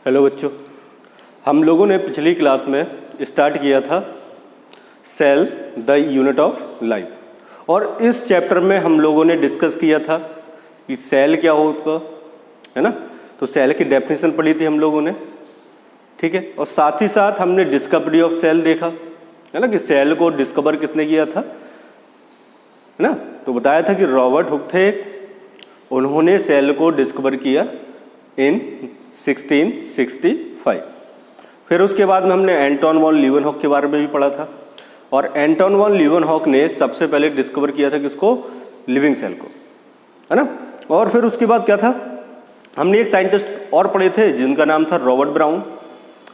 Hello बच्चों, हम लोगों ने पिछली क्लास में स्टार्ट किया था cell the unit of life और इस चैप्टर में हम लोगों ने डिस्कस किया था कि सेल क्या होगा, है ना। तो सेल की डेफिनेशन पढ़ी थी हम लोगों ने, ठीक है। और साथ ही साथ हमने डिस्कवरी ऑफ सेल देखा, है ना, कि सेल को डिस्कवर किसने किया था, है ना। तो बताया था कि रॉबर्ट हुक थे, उन्होंने सेल को डिस्कवर किया इन 1665। फिर उसके बाद में हमने एंटोन वॉन लीवनहॉक के बारे में भी पढ़ा था और एंटोन वॉन लीवनहॉक ने सबसे पहले डिस्कवर किया था किसको, लिविंग सेल को, है ना। और फिर उसके बाद क्या था, हमने एक साइंटिस्ट और पढ़े थे जिनका नाम था रॉबर्ट ब्राउन,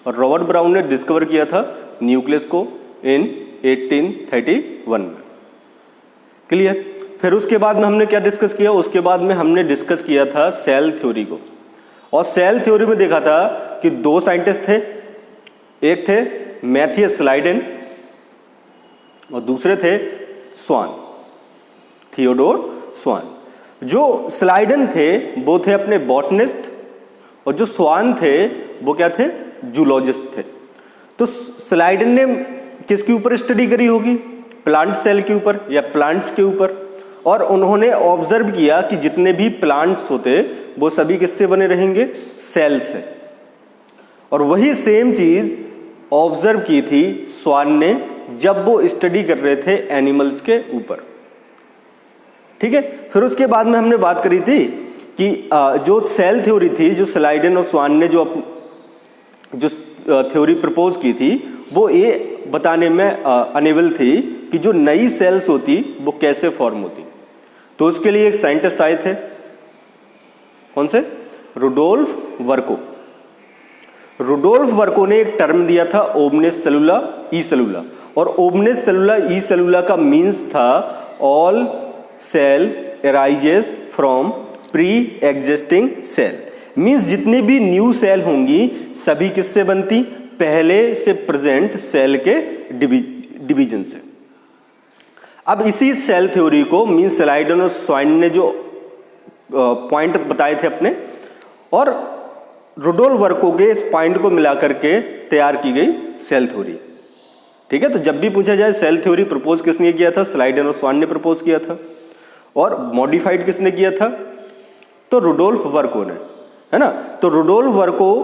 और रॉबर्ट ब्राउन ने डिस्कवर किया था न्यूक्लियस को इन 1831 में। क्लियर। फिर उसके बाद में हमने क्या डिस्कस किया, उसके बाद में हमने डिस्कस किया था सेल थ्योरी को, और सेल थ्योरी में देखा था कि दो साइंटिस्ट थे, एक थे मैथियस स्लाइडेन और दूसरे थे स्वान, थियोडोर स्वान। जो स्लाइडेन थे वो थे अपने बॉटनिस्ट और जो स्वान थे वो क्या थे, जूलॉजिस्ट थे। तो स्लाइडेन ने किसके ऊपर स्टडी करी होगी, प्लांट सेल के ऊपर या प्लांट्स के ऊपर, और उन्होंने ऑब्जर्व किया कि जितने भी प्लांट्स होते वो सभी किससे बने रहेंगे, सेल से। और वही सेम चीज ऑब्जर्व की थी स्वान ने जब वो स्टडी कर रहे थे एनिमल्स के ऊपर, ठीक है। फिर उसके बाद में हमने बात करी थी कि जो सेल थ्योरी थी, जो स्लाइडेन और स्वान ने जो थ्योरी प्रपोज की थी, वो ये बताने में अनेबल थी कि जो नई सेल्स होती वो कैसे फॉर्म होती। तो उसके लिए एक साइंटिस्ट आए थे, कौन से, रुडोल्फ वर्को। रुडोल्फ वर्को ने एक टर्म दिया था ओमनिस सेलुला ई सेलुला, और ओमनिस सेलुला ई सेलुला का मीन्स था all cell arises from pre existing cell. Means जितनी भी न्यू सेल होंगी सभी किससे बनती, पहले से प्रेजेंट सेल के डिवीजन से। अब इसी सेल थ्योरी को मीन्स स्लाइडेन और स्वान ने जो पॉइंट बताए थे अपने, और रुडोल्फ वर्को के इस पॉइंट को मिलाकर के तैयार की गई सेल थ्योरी, ठीक है। तो जब भी पूछा जाए सेल थ्योरी प्रपोज किसने किया था, स्लाइडेन और स्वान ने प्रपोज किया था, और मॉडिफाइड किसने किया था, तो रुडोल्फ वर्को ने, है ना। तो रुडोल्फ वर्को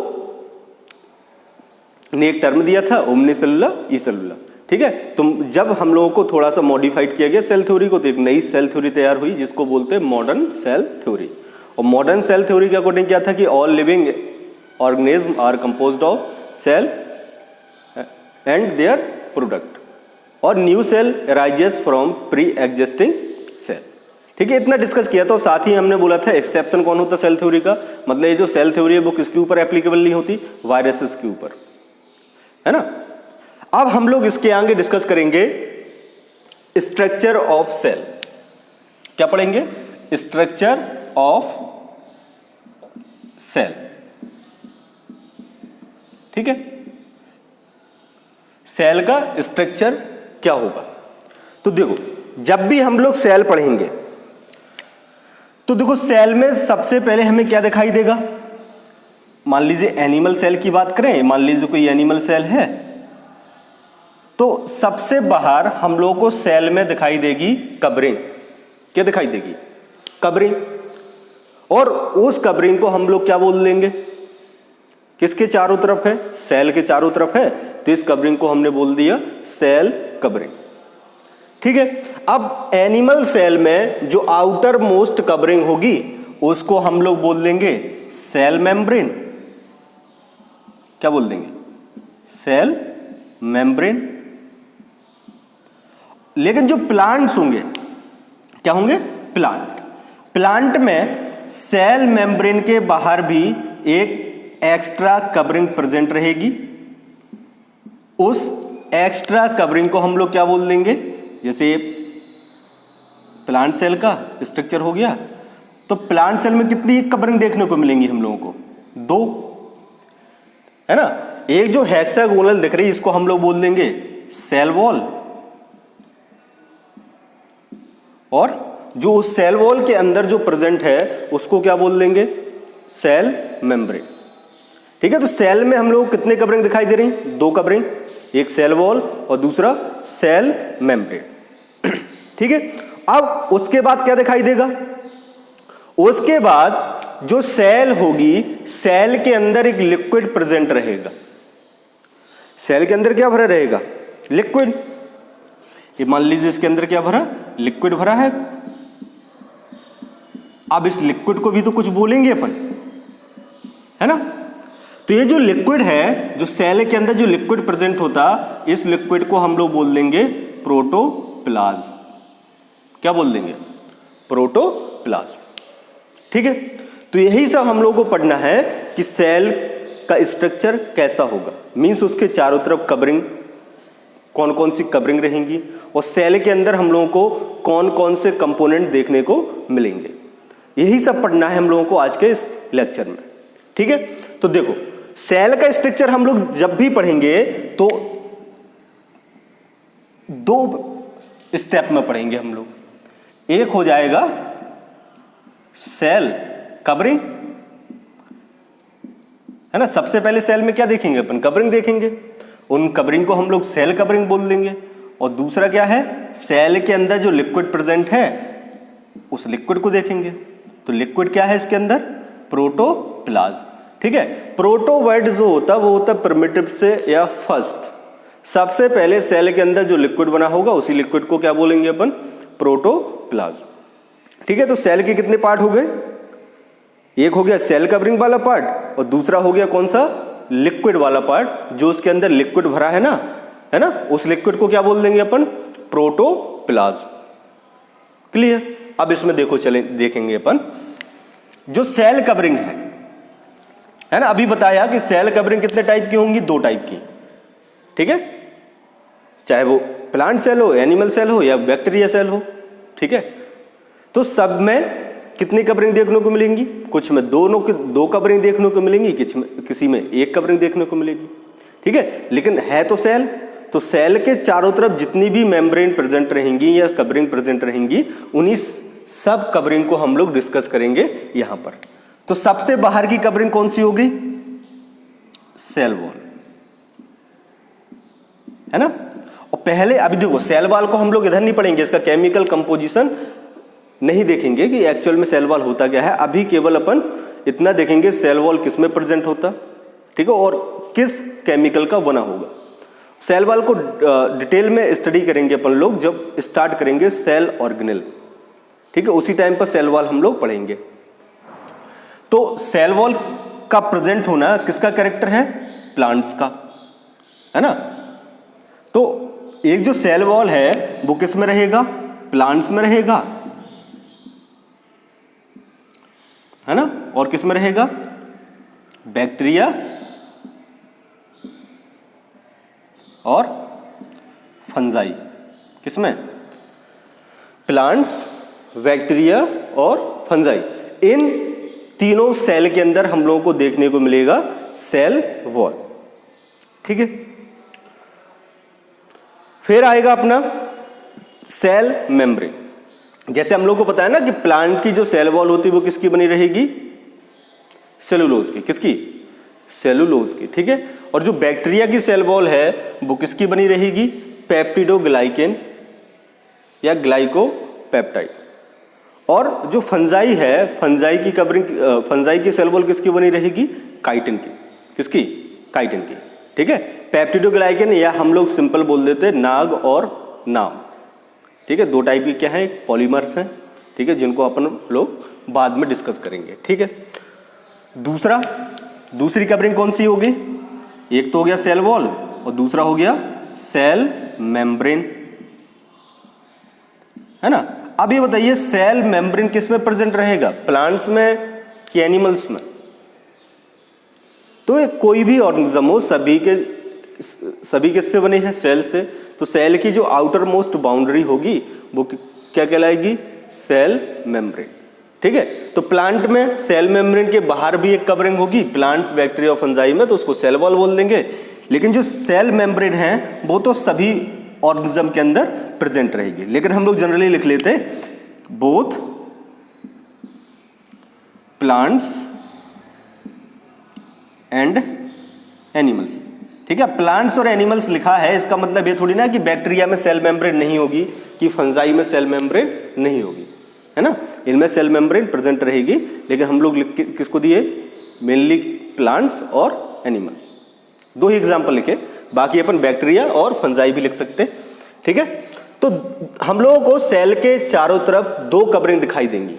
ने एक टर्म दिया था ओमनिसेलुला ई सेलुला, ठीक है। तो जब हम लोगों को थोड़ा सा मॉडिफाइड किया गया सेल थ्योरी को, तो एक नई सेल थ्योरी तैयार हुई जिसको बोलते हैं मॉडर्न सेल थ्योरी। और मॉडर्न सेल थ्योरी के अकॉर्डिंग क्या था कि all living organism are composed of cell and their product, और new cell arises from pre existing cell, ठीक है। इतना डिस्कस किया था। और साथ ही हमने बोला था एक्सेप्शन कौन होता सेल थ्योरी का, मतलब ये जो सेल थ्योरी है वो किसके ऊपर एप्लीकेबल नहीं होती, वायरसेस के ऊपर, है ना। अब हम लोग इसके आगे डिस्कस करेंगे स्ट्रक्चर ऑफ सेल। क्या पढ़ेंगे, स्ट्रक्चर ऑफ सेल, ठीक है। सेल का स्ट्रक्चर क्या होगा। तो देखो, जब भी हम लोग सेल पढ़ेंगे तो देखो सेल में सबसे पहले हमें क्या दिखाई देगा, मान लीजिए एनिमल सेल की बात करें, मान लीजिए कोई एनिमल सेल है, तो सबसे बाहर हम लोगों को सेल में दिखाई देगी कवरिंग। क्या दिखाई देगी, कवरिंग। और उस कवरिंग को हम लोग क्या बोल देंगे, किसके चारों तरफ है, सेल के चारों तरफ है, तो इस कवरिंग को हमने बोल दिया सेल कवरिंग, ठीक है। अब एनिमल सेल में जो आउटर मोस्ट कवरिंग होगी उसको हम लोग बोल देंगे सेल मेम्ब्रेन। क्या बोल देंगे, सेल मेम्ब्रेन। लेकिन जो प्लांट्स होंगे, क्या होंगे, प्लांट। प्लांट में सेल मेम्ब्रेन के बाहर भी एक एक्स्ट्रा कवरिंग प्रेजेंट रहेगी। उस एक्स्ट्रा कवरिंग को हम लोग क्या बोल देंगे, जैसे प्लांट सेल का स्ट्रक्चर हो गया, तो प्लांट सेल में कितनी कवरिंग देखने को मिलेंगी हम लोगों को, दो, है ना। एक जो हेक्सागोनल दिख रही है इसको हम लोग बोल देंगे सेल वॉल, और जो उस सेल वॉल के अंदर जो प्रेजेंट है उसको क्या बोल देंगे, सेल मेम्ब्रेन। ठीक है। तो सेल में हम लोग कितने कवरिंग दिखाई दे रही, 2 कवरिंग, एक सेल वॉल और दूसरा सेल मेम्ब्रेन। ठीक है। अब उसके बाद क्या दिखाई देगा, उसके बाद जो सेल होगी, सेल के अंदर एक लिक्विड प्रेजेंट रहेगा। सेल के अंदर क्या भरा रहेगा, लिक्विड। ये मान लीजिए इसके अंदर क्या भरा, लिक्विड भरा है। अब इस लिक्विड को भी तो कुछ बोलेंगे अपन, है ना। तो ये जो लिक्विड है, जो सेल के अंदर जो लिक्विड प्रेजेंट होता, इस लिक्विड को हम लोग बोल देंगे प्रोटोप्लाज्म। क्या बोल देंगे, प्रोटोप्लाज्म। ठीक है। तो यही सब हम लोगों को पढ़ना है कि सेल का स्ट्रक्चर कैसा होगा, मींस उसके चारों तरफ कवरिंग, कौन कौन सी कवरिंग रहेंगी, और सेल के अंदर हम लोगों को कौन कौन से कंपोनेंट देखने को मिलेंगे। यही सब पढ़ना है हम लोगों को आज के इस लेक्चर में। ठीक है। तो देखो, सेल का स्ट्रक्चर हम लोग जब भी पढ़ेंगे तो 2 स्टेप में पढ़ेंगे हम लोग। एक हो जाएगा सेल कवरिंग, है ना। सबसे पहले सेल में क्या देखेंगे अपन, कवरिंग देखेंगे, उन कवरिंग को हम लोग सेल कवरिंग बोल देंगे। और दूसरा क्या है, सेल के अंदर जो लिक्विड प्रेजेंट है उस लिक्विड को देखेंगे। तो लिक्विड क्या है इसके अंदर, प्रोटोप्लाज्म। ठीक है। प्रोटो वर्ड जो होता है वो होता है प्रिमिटिव से या फर्स्ट। सबसे पहले सेल के अंदर जो लिक्विड बना होगा उसी लिक्विड को क्या बोलेंगे अपन, प्रोटोप्लाज्म। ठीक है। तो सेल के कितने पार्ट हो गए, एक हो गया सेल कवरिंग वाला पार्ट और दूसरा हो गया कौन सा, लिक्विड वाला पार्ट, जो उसके अंदर लिक्विड भरा है ना, उस लिक्विड को क्या बोल देंगे अपन, प्रोटोप्लाज्म। क्लियर। अब इसमें देखो, चले देखेंगे अपन जो सेल कवरिंग है ना। अभी बताया कि सेल कवरिंग कितने टाइप की होंगी, 2 टाइप की। ठीक है। चाहे वो प्लांट सेल हो, एनिमल सेल हो या बैक्टीरिया सेल हो। ठीक है। तो सब में कितनी कवरिंग देखने को मिलेंगी, कुछ में 2 कवरिंग देखने को मिलेंगी, किसी में 1 कवरिंग देखने को मिलेगी। ठीक है। लेकिन है तो सेल, तो सेल के चारों तरफ जितनी भी मेम्ब्रेन प्रेजेंट रहेंगी या कवरिंग प्रेजेंट रहेंगी, उन्हीं सब कवरिंग को हम लोग डिस्कस करेंगे यहां पर। तो सबसे बाहर की कवरिंग कौन सी होगी, सेल वॉल, है ना। और पहले अभी देखो, सेल वॉल को हम लोग इधर नहीं पढ़ेंगे, इसका केमिकल कंपोजिशन नहीं देखेंगे कि एक्चुअल में सेल वॉल होता क्या है। अभी केवल अपन इतना देखेंगे सेल वॉल किस में प्रेजेंट होता, ठीक है, और किस केमिकल का बना होगा। सेल वॉल को डिटेल में स्टडी करेंगे अपन लोग जब स्टार्ट करेंगे सेल ऑर्गेनेल। ठीक है। उसी टाइम पर सेल वॉल हम लोग पढ़ेंगे। तो सेल वॉल का प्रेजेंट होना किसका कैरेक्टर है, प्लांट्स का, है ना। तो एक जो सेल वॉल है वो किस में रहेगा, प्लांट्स में रहेगा, है ना। और किस में रहेगा, बैक्टीरिया और फंजाई। किसमें, प्लांट्स, बैक्टीरिया और फंजाई। इन तीनों सेल के अंदर हम लोगों को देखने को मिलेगा सेल वॉल। ठीक है। फिर आएगा अपना सेल मेम्ब्रेन। जैसे हम लोग को पता है ना कि प्लांट की जो सेल वॉल होती है वो किसकी बनी रहेगी, सेलुलोज की। किसकी, सेलुलोज की। ठीक है। और जो बैक्टीरिया की सेल वॉल है वो किसकी बनी रहेगी, पेप्टिडोग्लाइकेन या ग्लाइकोपेप्टाइड। और जो फंजाई है, फंजाई की कवरिंग, फंजाई की सेल वॉल किसकी बनी रहेगी, काइटिन की। किसकी, काइटिन की। ठीक है। पेप्टिडोग्लाइकेन या हम लोग सिंपल बोल देते हैं नाग और नाम। ठीक है। 2 टाइप की क्या है, पॉलीमर्स हैं। ठीक है, जिनको अपन लोग बाद में डिस्कस करेंगे। ठीक है। दूसरी कवरिंग कौन सी होगी, एक तो हो गया सेल वॉल और दूसरा हो गया सेल मेम्ब्रेन, है ना। अब ये बताइए सेल मेम्ब्रेन किस में प्रेजेंट रहेगा, प्लांट्स में कि एनिमल्स में। तो कोई भी ऑर्गेनिज्म हो, सभी किससे बने हैं, सेल से। तो सेल की जो आउटर मोस्ट बाउंड्री होगी वो क्या कहलाएगी, सेल मेम्ब्रेन। ठीक है। तो प्लांट में सेल मेम्ब्रेन के बाहर भी एक कवरिंग होगी, प्लांट्स, बैक्टीरिया और फंजाई में, तो उसको सेल वॉल बोल देंगे। लेकिन जो सेल मेम्ब्रेन है वो तो सभी ऑर्गेनिज्म के अंदर प्रेजेंट रहेगी। लेकिन हम लोग जनरली लिख लेते बोथ प्लांट्स एंड एनिमल्स। ठीक है, प्लांट्स और एनिमल्स लिखा है, इसका मतलब ये थोड़ी ना कि बैक्टीरिया में सेल मेम्ब्रेन नहीं होगी, कि फंजाई में सेल मेम्ब्रेन नहीं होगी, है ना। इनमें सेल मेम्ब्रेन प्रेजेंट रहेगी, लेकिन हम लोग किसको दिए, मेनली प्लांट्स और एनिमल। दो ही एग्जाम्पल लिखे, बाकी अपन बैक्टीरिया और फंजाई भी लिख सकते। ठीक है, तो हम लोगों को सेल के चारों तरफ दो कवरिंग दिखाई देंगी,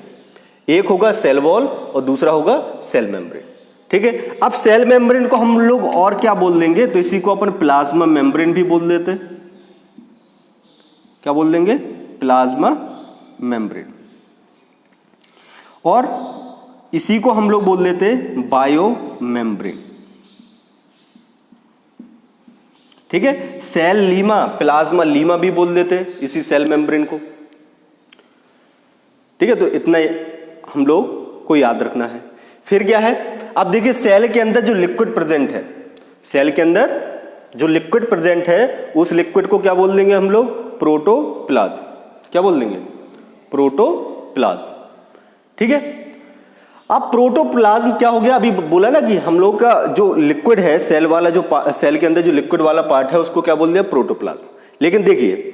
एक होगा सेल वॉल और दूसरा होगा सेल मेम्ब्रेन। ठीक है, अब सेल मेम्ब्रेन को हम लोग और क्या बोल देंगे, तो इसी को अपन प्लाज्मा मेम्ब्रेन भी बोल देते। क्या बोल देंगे, प्लाज्मा मेम्ब्रेन। और इसी को हम लोग बोल देते बायो मेम्ब्रेन। ठीक है, सेल लीमा, प्लाज्मा लीमा भी बोल देते इसी सेल मेम्ब्रेन को। ठीक है, तो इतना हम लोग को याद रखना है। फिर क्या है, अब देखिए सेल के अंदर जो लिक्विड प्रेजेंट है, सेल के अंदर जो लिक्विड प्रेजेंट है, उस लिक्विड को क्या बोल देंगे हम लोग, प्रोटोप्लाज्म। क्या बोल देंगे, प्रोटोप्लाज्म। ठीक है, अब प्रोटोप्लाज्म क्या हो गया, अभी बोला ना कि हम लोग का जो लिक्विड है, सेल वाला जो सेल के अंदर जो लिक्विड वाला पार्ट है, उसको क्या बोल दिया, प्रोटोप्लाज्म। लेकिन देखिए,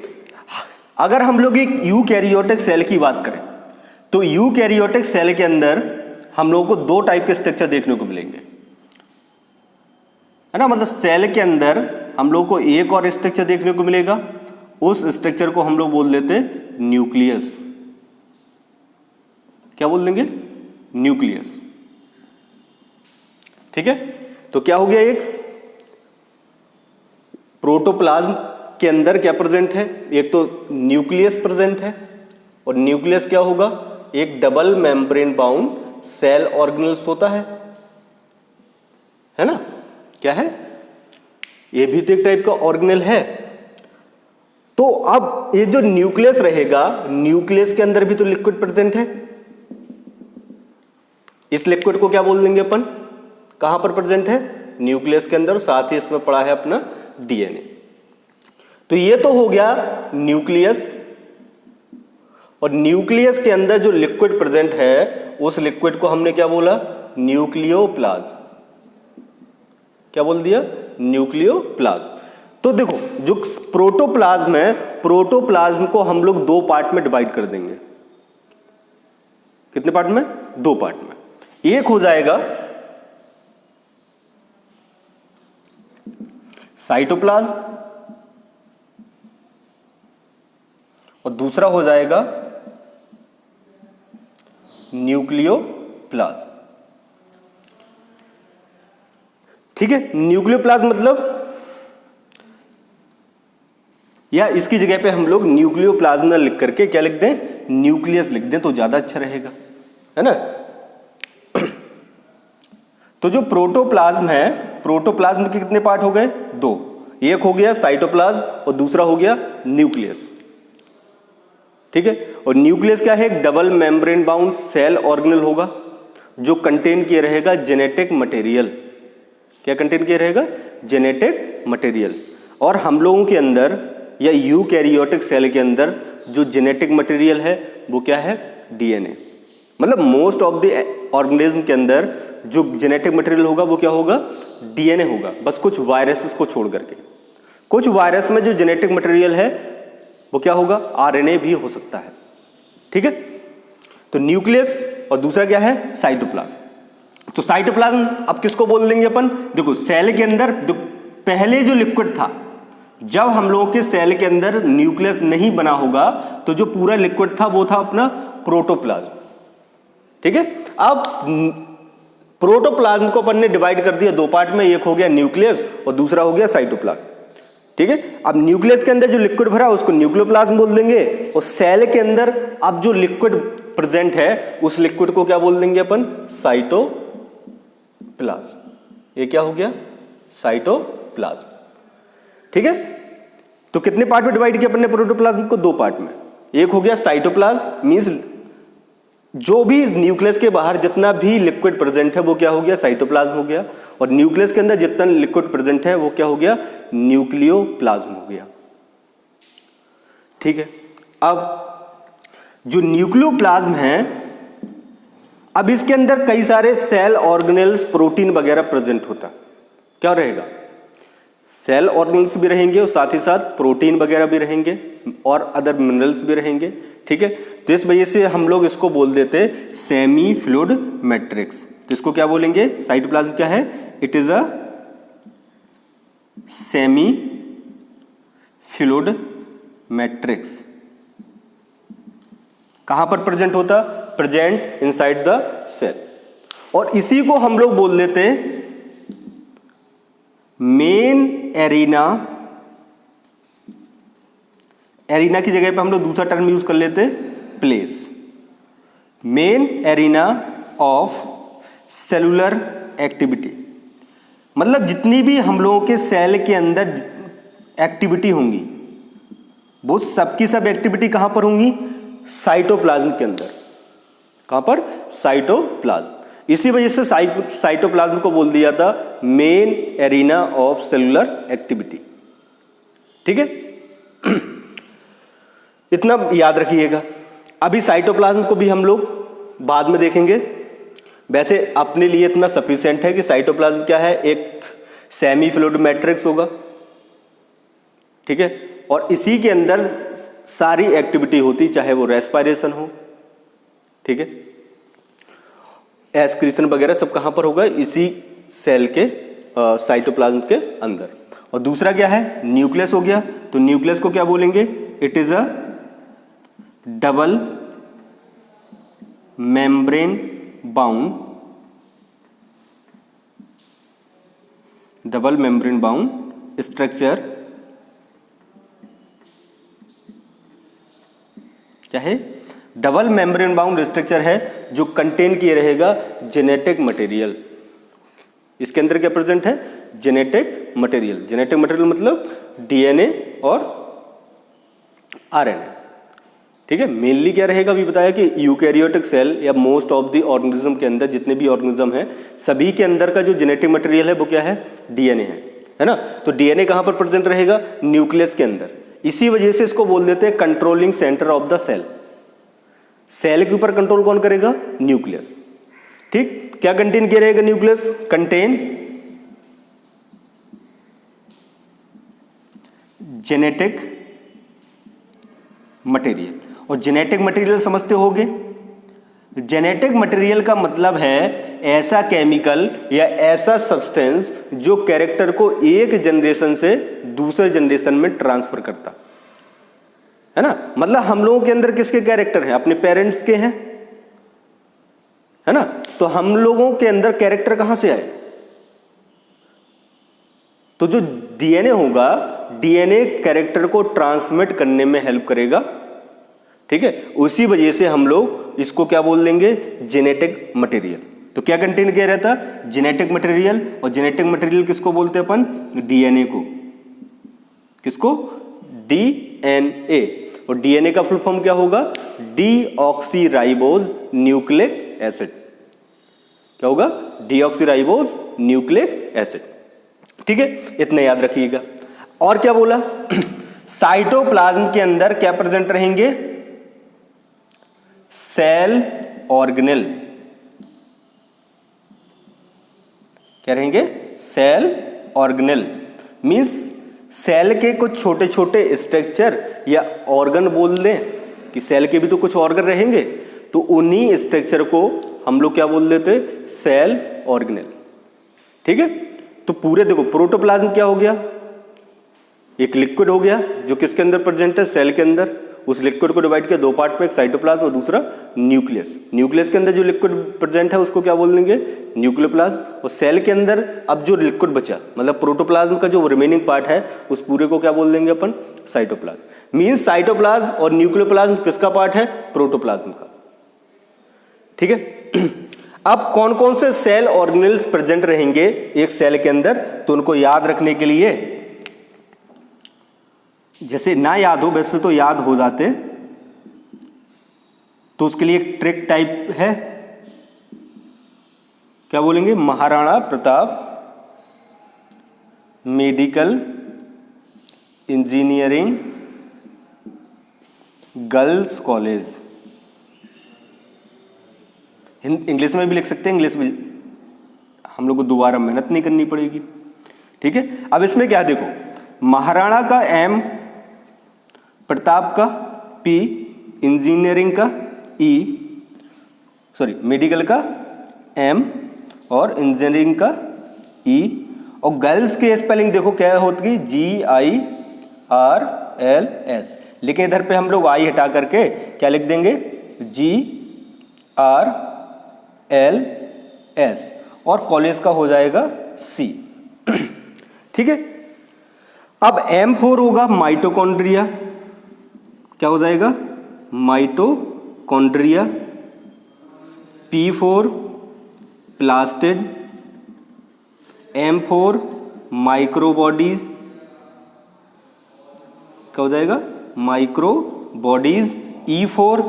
अगर हम लोग एक यूकैरियोटिक सेल की बात करें, तो यूकैरियोटिक सेल के अंदर हम लोगों को दो टाइप के स्ट्रक्चर देखने को मिलेंगे, है ना। मतलब सेल के अंदर हम लोग को एक और स्ट्रक्चर देखने को मिलेगा, उस स्ट्रक्चर को हम लोग बोल देते न्यूक्लियस। क्या बोल देंगे, न्यूक्लियस। ठीक है, तो क्या हो गया, एक प्रोटोप्लाज्म के अंदर क्या प्रेजेंट है, एक तो न्यूक्लियस प्रेजेंट है, और न्यूक्लियस क्या होगा, एक double membrane bound cell organelles होता है ना। क्या है, ये भी तो एक टाइप का ऑर्गेनेल है। तो अब ये जो न्यूक्लियस रहेगा, न्यूक्लियस के अंदर भी तो लिक्विड प्रेजेंट है। इस लिक्विड को क्या बोल देंगे अपन, कहां पर प्रेजेंट है, न्यूक्लियस के अंदर, साथ ही इसमें पड़ा है अपना डीएनए। तो ये तो हो गया न्यूक्लियस, और न्यूक्लियस के अंदर जो लिक्विड प्रेजेंट है, उस लिक्विड को हमने क्या बोला, न्यूक्लियोप्लाज्म। क्या बोल दिया, न्यूक्लियोप्लाज्म। तो देखो, जो प्रोटोप्लाज्म है, प्रोटोप्लाज्म को हम लोग दो पार्ट में डिवाइड कर देंगे। कितने पार्ट में, दो पार्ट में। एक हो जाएगा साइटोप्लाज्म, और दूसरा हो जाएगा न्यूक्लियोप्लाज्म। ठीक है, न्यूक्लियोप्लाज्म मतलब, या इसकी जगह पे हम लोग न्यूक्लियोप्लाज्म ना लिख करके क्या लिख दें, न्यूक्लियस लिख दें, तो ज्यादा अच्छा रहेगा, है ना। तो जो प्रोटोप्लाज्म है, प्रोटोप्लाज्म के कितने पार्ट हो गए, दो। एक हो गया साइटोप्लाज्म और दूसरा हो गया न्यूक्लियस। ठीक है, और न्यूक्लियस क्या है, एक double membrane bound cell organelle होगा, जो कंटेन किए रहेगा जेनेटिक मटेरियल। क्या कंटेन किए रहेगा, जेनेटिक मटेरियल। और हम लोगों के अंदर या यूकैरियोटिक सेल के अंदर जो जेनेटिक मटेरियल है वो क्या है, डीएनए। मतलब मोस्ट ऑफ द ऑर्गेनिज्म के अंदर जो जेनेटिक मटेरियल होगा वो क्या होगा, डीएनए होगा, बस कुछ वायरसेस को छोड़ करके। कुछ वायरस में जो जेनेटिक मटेरियल है वो क्या होगा, आरएनए भी हो सकता है। ठीक है, तो न्यूक्लियस और दूसरा क्या है, साइटोप्लाज्म। तो साइटोप्लाज्म अब किसको बोल देंगे अपन, देखो सेल के अंदर जो पहले जो लिक्विड था, जब हम लोगों के सेल के अंदर न्यूक्लियस नहीं बना होगा, तो जो पूरा लिक्विड था वो था अपना प्रोटोप्लाज्म। ठीक है, अब प्रोटोप्लाज्म को अपन ने डिवाइड कर दिया दो पार्ट में, एक हो गया न्यूक्लियस और दूसरा हो गया साइटोप्लाज्म। ठीक है, अब न्यूक्लियस के अंदर जो लिक्विड भरा उसको न्यूक्लियोप्लाज्म बोल देंगे, और सेल के अंदर अब जो लिक्विड प्रेजेंट है उस लिक्विड को क्या बोल देंगे अपन, साइटोप्लाज्म। ये क्या हो गया, साइटोप्लाज्म। ठीक है, तो कितने पार्ट में डिवाइड किया अपन ने प्रोटोप्लाज्म को, दो पार्ट में। एक हो गया साइटोप्लाज्म, मींस जो भी न्यूक्लियस के बाहर जितना भी लिक्विड प्रेजेंट है वो क्या हो गया, साइटोप्लाज्म हो गया, और न्यूक्लियस के अंदर जितना लिक्विड प्रेजेंट है वो क्या हो गया, न्यूक्लियोप्लाज्म हो गया। ठीक है, अब जो न्यूक्लियोप्लाज्म है अब इसके अंदर कई सारे सेल ऑर्गेनेल्स, प्रोटीन वगैरह प्रेजेंट होता, क्या रहेगा, सेल ऑर्गेनेल्स भी रहेंगे और साथ ही साथ प्रोटीन वगैरह भी रहेंगे और अदर मिनरल्स भी रहेंगे, ठीक है। तो इस वजह से हम लोग इसको बोल देते सेमी फ्लूइड मैट्रिक्स। तो इसको क्या बोलेंगे, साइटोप्लाज्म क्या है, it is a semi fluid matrix. कहां पर प्रेजेंट होता, प्रेजेंट इनसाइड द सेल। और इसी को हम लोग बोल देते मेन एरिना। एरिना की जगह पे हम लोग दूसरा टर्म यूज कर लेते place. Main arena of cellular activity, मतलब जितनी भी हम लोगों के सेल के अंदर एक्टिविटी होंगी वो सबकी सब एक्टिविटी कहां पर होंगी, साइटोप्लाज्म के अंदर। कहां पर, साइटोप्लाज्म। इसी वजह से साइटोप्लाज्म को बोल दिया था main arena of cellular activity, ठीक है। इतना याद रखिएगा। अभी साइटोप्लाज्म को भी हम लोग बाद में देखेंगे। वैसे अपने लिए इतना सफिशिएंट है कि साइटोप्लाज्म क्या है, एक सेमी फ्लूइड मैट्रिक्स होगा, ठीक है। और इसी के अंदर सारी एक्टिविटी होती, चाहे वो रेस्पिरेशन हो, ठीक है, एक्सक्रीशन वगैरह सब कहां पर होगा, इसी सेल के साइटोप्लाज्म के अंदर। और दूसरा क्या है, न्यूक्लियस हो गया। तो न्यूक्लियस को क्या बोलेंगे, it is a double membrane bound, double membrane bound structure, क्या है, डबल मेम्ब्रेन बाउंड स्ट्रक्चर है जो कंटेन किए रहेगा जेनेटिक मटेरियल। इसके अंदर क्या प्रेजेंट है, जेनेटिक मटेरियल। जेनेटिक मटेरियल मतलब डीएनए और आरएनए, ठीक है। मेनली क्या रहेगा, अभी बताया कि यूकैरियोटिक सेल या मोस्ट ऑफ द ऑर्गेनिज्म के अंदर जितने भी ऑर्गेनिज्म हैं सभी के अंदर का जो जेनेटिक मटेरियल है वो क्या है, डीएनए है ना। तो डीएनए कहां पर प्रेजेंट रहेगा, न्यूक्लियस के अंदर। इसी वजह से इसको बोल देते हैं controlling centre of the cell. Cell के ऊपर कंट्रोल कौन करेगा, न्यूक्लियस, ठीक। क्या कंटेन किया रहेगा न्यूक्लियस, कंटेन जेनेटिक मटेरियल। और जेनेटिक मटेरियल समझते होगे, जेनेटिक मटेरियल का मतलब है ऐसा केमिकल या ऐसा सब्सटेंस जो कैरेक्टर को एक जनरेशन से दूसरे जनरेशन में ट्रांसफर करता है ना। मतलब हम लोगों के अंदर किसके कैरेक्टर हैं, अपने पेरेंट्स के हैं, है ना। तो हम लोगों के अंदर कैरेक्टर कहां से आए, तो जो डीएनए होगा, डीएनए कैरेक्टर को ट्रांसमिट करने में हेल्प करेगा, ठीक है। उसी वजह से हम लोग इसको क्या बोल देंगे, जेनेटिक मटेरियल। तो क्या कंटेन किया रहता, जेनेटिक मटेरियल। और जेनेटिक मटेरियल किसको बोलते हैं अपन, डीएनए को। किसको, डीएनए। और डीएनए का फुल फॉर्म क्या होगा, डीऑक्सीराइबोज न्यूक्लिक एसिड। क्या होगा, डीऑक्सीराइबोज न्यूक्लिक एसिड, ठीक है। इतना याद रखिएगा। और क्या बोला, साइटोप्लाज्म के अंदर क्या प्रेजेंट रहेंगे, सेल ऑर्गेनेल। क्या रहेंगे, सेल ऑर्गेनेल। मींस सेल के कुछ छोटे छोटे स्ट्रक्चर या ऑर्गन बोल दें कि सेल के भी तो कुछ ऑर्गन रहेंगे, तो उन्हीं स्ट्रक्चर को हम लोग क्या बोल देते, सेल ऑर्गेनेल, ठीक है। तो पूरे देखो, प्रोटोप्लाज्म क्या हो गया, एक लिक्विड हो गया जो किसके अंदर प्रेजेंट है, सेल के अंदर। उस लिक्विड को डिवाइड किया दो पार्ट में, एक साइटोप्लाज्म और दूसरा न्यूक्लियस। न्यूक्लियस के अंदर जो लिक्विड प्रेजेंट है उसको क्या बोल देंगे, न्यूक्लियोप्लाज्म। और सेल के अंदर अब जो लिक्विड बचा, मतलब प्रोटोप्लाज्म का जो रिमेनिंग पार्ट है, उस पूरे को क्या बोल देंगे अपन, साइटोप्लाज्म। मींस साइटोप्लाज्म और न्यूक्लियोप्लाज्म किसका पार्ट है, प्रोटोप्लाज्म का, ठीक है। अब कौन कौन से सेल ऑर्गेनेल्स प्रेजेंट रहेंगे एक सेल के अंदर, तो उनको याद रखने के लिए, जैसे ना याद हो, वैसे तो याद हो जाते, तो उसके लिए एक ट्रिक टाइप है। क्या बोलेंगे, Maharana Pratap medical engineering girls college, English में भी लिख सकते हैं, इंग्लिश में हम लोग को दोबारा मेहनत नहीं करनी पड़ेगी। ठीक है, अब इसमें क्या देखो, महाराणा का M, प्रताप का P, इंजीनियरिंग का E, सॉरी मेडिकल का M और इंजीनियरिंग का E, और गर्ल्स की स्पेलिंग देखो क्या होती, GIRLS, लेकिन इधर पे हम लोग आई हटा करके क्या लिख देंगे, GRLS, और कॉलेज का हो जाएगा C। ठीक है, अब M4 होगा माइटोकॉन्ड्रिया, क्या हो जाएगा, mitochondria. P4 plastid, M4 microbodies, क्या हो जाएगा, microbodies. E4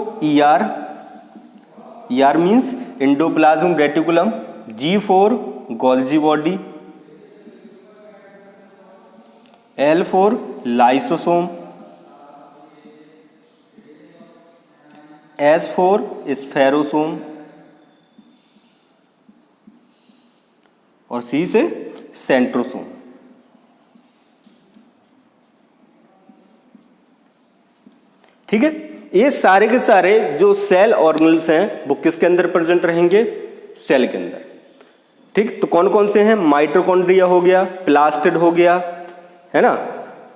ER means endoplasm reticulum. G4 Golgi body. L4 lysosome. S4 स्फेरोसोम, और C से सेंट्रोसोम। ठीक है, ये सारे के सारे जो सेल ऑर्गेनल्स हैं वो किसके अंदर प्रेजेंट रहेंगे, सेल के अंदर। ठीक, तो कौन कौन से हैं, माइटोकॉन्ड्रिया हो गया, प्लास्टिड हो गया, है ना,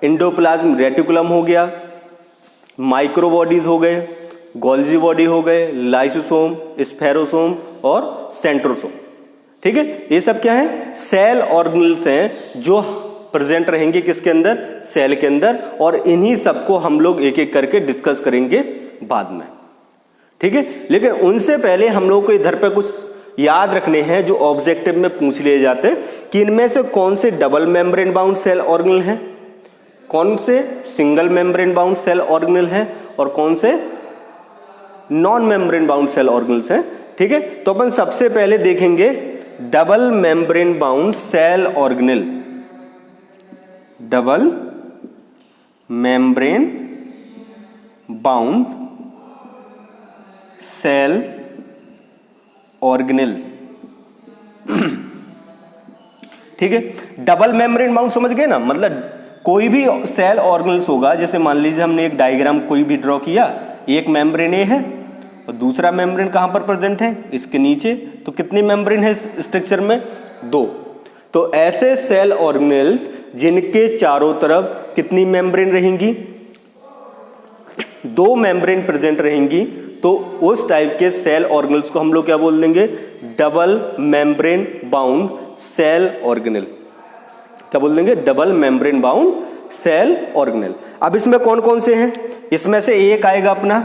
इंडोप्लाज्म रेटिकुलम हो गया, माइक्रोबॉडीज हो गए, गोल्जी बॉडी हो गए, लाइसोसोम, स्फेरोसोम और सेंट्रोसोम। ठीक है, ये सब क्या है, सेल ऑर्गेनल्स हैं जो प्रेजेंट रहेंगे किसके अंदर, सेल के अंदर, और इन्हीं सबको हम लोग एक एक करके डिस्कस करेंगे बाद में। ठीक है, लेकिन उनसे पहले हम लोग को इधर पे कुछ याद रखने हैं जो ऑब्जेक्टिव में पूछ लिए जाते हैं कि इनमें से कौन से double membrane bound cell organelle हैं, कौन से single membrane bound cell organelle हैं, और कौन से non membrane bound cell organelles हैं। ठीक है, तो अपन सबसे पहले देखेंगे double membrane bound cell organelle. Double membrane bound cell organelle. ठीक है, डबल मेम्ब्रेन बाउंड समझ गए ना, मतलब कोई भी सेल ऑर्गेनल्स होगा, जैसे मान लीजिए हमने एक डायग्राम कोई भी ड्रॉ किया, एक मेम्ब्रेन ए है और दूसरा मेम्ब्रेन कहां पर प्रेजेंट है, इसके नीचे, तो कितनी मेम्ब्रेन है स्ट्रक्चर में, 2। तो ऐसे सेल ऑर्गेनल्स जिनके चारों तरफ कितनी मेम्ब्रेन रहेंगी, 2 मेम्ब्रेन प्रेजेंट रहेंगी, तो उस टाइप के सेल ऑर्गेनल्स को हम लोग क्या बोल देंगे, double membrane bound cell organelle. क्या बोल देंगे, double membrane bound cell organelle. अब इसमें कौन कौन से हैं, इसमें से एक आएगा अपना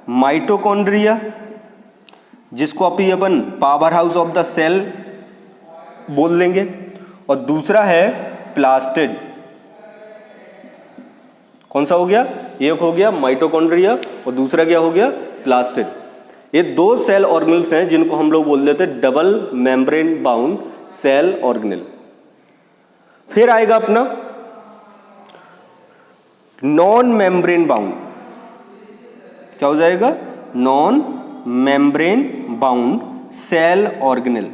माइटोकॉन्ड्रिया, जिसको अपन power house of the cell बोल देंगे, और दूसरा है प्लास्टिड। कौन सा हो गया, एक हो गया माइटोकॉन्ड्रिया और दूसरा क्या हो गया, प्लास्टिड। ये 2 सेल ऑर्गेनल्स हैं जिनको हम लोग बोल देते हैं double membrane bound cell organelle. फिर आएगा अपना नॉन मेम्ब्रेन बाउंड, क्या हो जाएगा, non membrane bound cell organelle.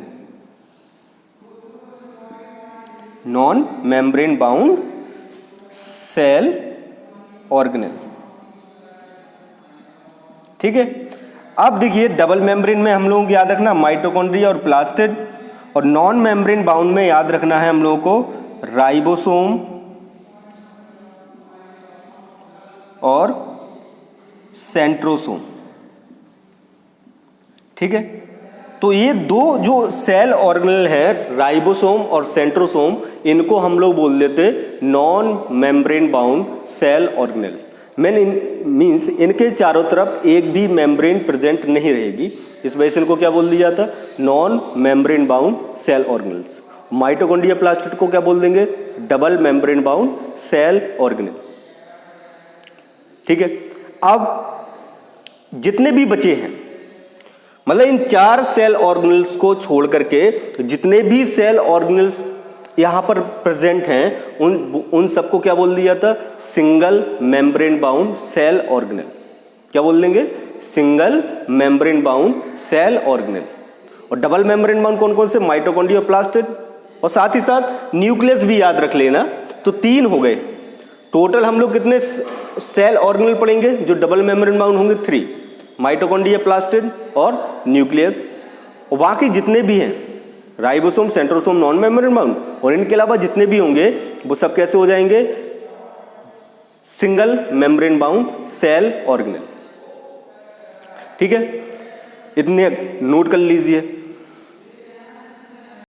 Non membrane bound cell organelle. ठीक है, अब देखिए डबल मेम्ब्रेन में हम लोगों को याद रखना माइटोकॉन्ड्रिया और प्लास्टिड, और नॉन मेम्ब्रेन बाउंड में याद रखना है हम लोगों को राइबोसोम और सेंट्रोसोम। ठीक है, तो ये 2 जो सेल ऑर्गेनल है राइबोसोम और सेंट्रोसोम, इनको हम लोग बोल देते non membrane bound cell organelle. Means इनके चारों तरफ एक भी मेम्ब्रेन प्रेजेंट नहीं रहेगी, इस वजह से इनको क्या बोल दिया जाता, non membrane bound cell organelles. Mitochondria plastid को क्या बोल देंगे, double membrane bound cell organelle. ठीक है, अब जितने भी बचे हैं, मतलब इन 4 सेल ऑर्गेनल्स को छोड़ करके जितने भी सेल ऑर्गेनल्स यहां पर प्रेजेंट हैं उन सबको क्या बोल दिया था, single membrane bound cell organelle. क्या बोल देंगे, single membrane bound cell organelle. और डबल मेम्ब्रेन बाउंड कौन कौन से? माइटोकॉन्ड्रिया और प्लास्टिड। और साथ ही साथ न्यूक्लियस भी याद रख लेना। तो 3 हो गए टोटल। हम लोग कितने सेल ऑर्गेनेल पढ़ेंगे जो डबल मेम्ब्रेन बाउंड होंगे? 3, माइटोकॉन्ड्रिया, प्लास्टिड और न्यूक्लियस। और बाकी जितने भी हैं ribosome, centrosome, non membrane bound, और इनके अलावा जितने भी होंगे वो सब कैसे हो जाएंगे? Single membrane bound cell organelle. ठीक है, इतने नोट कर लीजिए।